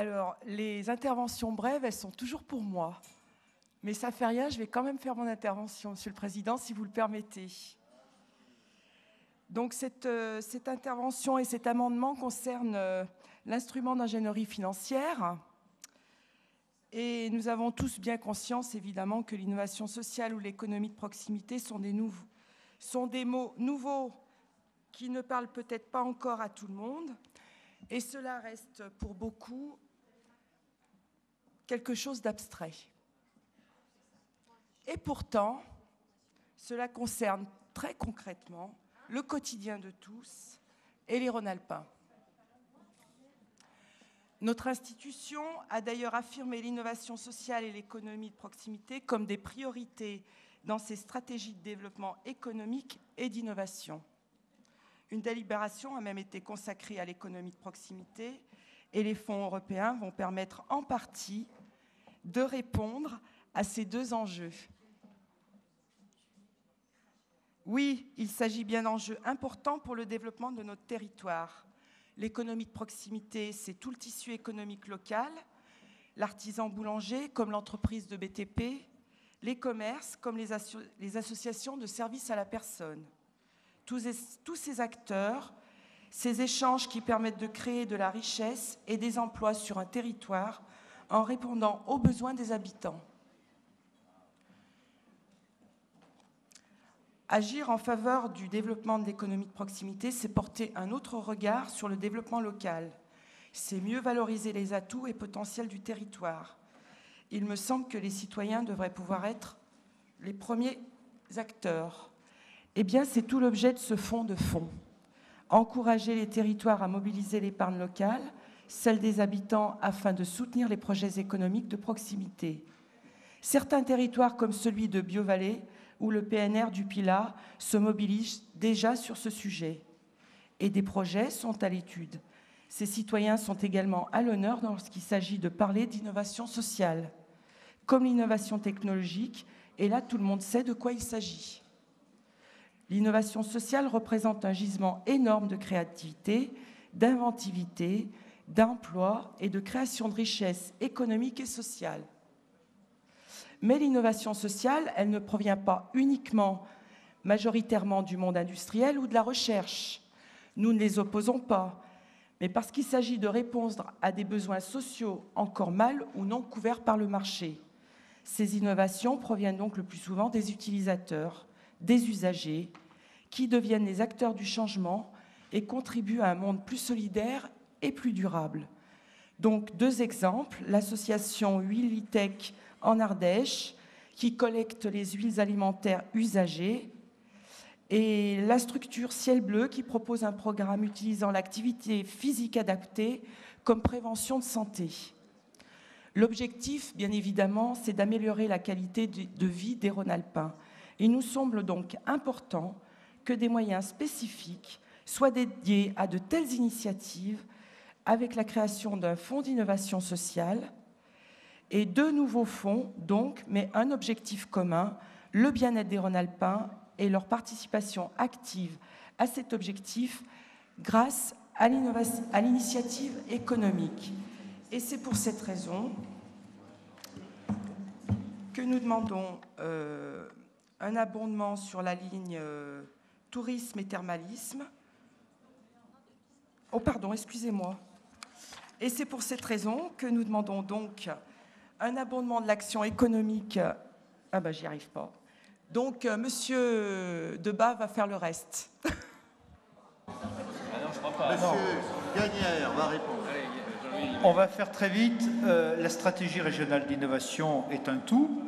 Alors, les interventions brèves, elles sont toujours pour moi. Mais ça ne fait rien, je vais quand même faire mon intervention, Monsieur le Président, si vous le permettez. Donc, cette intervention et cet amendement concernent l'instrument d'ingénierie financière. Et nous avons tous bien conscience, évidemment, que l'innovation sociale ou l'économie de proximité sont des mots nouveaux qui ne parlent peut-être pas encore à tout le monde. Et cela reste pour beaucoup quelque chose d'abstrait. Et pourtant, cela concerne très concrètement le quotidien de tous et les Rhône-Alpins. Notre institution a d'ailleurs affirmé l'innovation sociale et l'économie de proximité comme des priorités dans ses stratégies de développement économique et d'innovation. Une délibération a même été consacrée à l'économie de proximité et les fonds européens vont permettre en partie de répondre à ces deux enjeux. Oui, il s'agit bien d'enjeux importants pour le développement de notre territoire. L'économie de proximité, c'est tout le tissu économique local, l'artisan boulanger comme l'entreprise de BTP, les commerces comme les associations de services à la personne. Tous ces acteurs, ces échanges qui permettent de créer de la richesse et des emplois sur un territoire en répondant aux besoins des habitants. Agir en faveur du développement de l'économie de proximité, c'est porter un autre regard sur le développement local. C'est mieux valoriser les atouts et potentiels du territoire. Il me semble que les citoyens devraient pouvoir être les premiers acteurs. Eh bien, c'est tout l'objet de ce fonds de fonds. Encourager les territoires à mobiliser l'épargne locale, celle des habitants, afin de soutenir les projets économiques de proximité. Certains territoires, comme celui de Biovallée ou le PNR du Pilat, se mobilisent déjà sur ce sujet. Et des projets sont à l'étude. Ces citoyens sont également à l'honneur lorsqu'il s'agit de parler d'innovation sociale, comme l'innovation technologique, et là, tout le monde sait de quoi il s'agit. L'innovation sociale représente un gisement énorme de créativité, d'inventivité, d'emploi et de création de richesses économiques et sociales. Mais l'innovation sociale, elle ne provient pas uniquement, majoritairement du monde industriel ou de la recherche. Nous ne les opposons pas, mais parce qu'il s'agit de répondre à des besoins sociaux encore mal ou non couverts par le marché. Ces innovations proviennent donc le plus souvent des utilisateurs, des usagers, qui deviennent les acteurs du changement et contribuent à un monde plus solidaire et plus durable. Donc, deux exemples, l'association Huilitech en Ardèche, qui collecte les huiles alimentaires usagées, et la structure Ciel Bleu, qui propose un programme utilisant l'activité physique adaptée comme prévention de santé. L'objectif, bien évidemment, c'est d'améliorer la qualité de vie des Rhône-Alpins. Il nous semble donc important que des moyens spécifiques soient dédiés à de telles initiatives avec la création d'un fonds d'innovation sociale et deux nouveaux fonds, donc, mais un objectif commun, le bien-être des Rhône-Alpins et leur participation active à cet objectif grâce à l'initiative économique. Et c'est pour cette raison que nous demandons un abondement sur la ligne tourisme et thermalisme. Oh pardon, excusez-moi. Et c'est pour cette raison que nous demandons donc un abondement de l'action économique. Ah ben j'y arrive pas. Donc Monsieur Debat va faire le reste. Ah non, je crois pas. Monsieur Gagnère va répondre. Allez, On va faire très vite. La stratégie régionale d'innovation est un tout.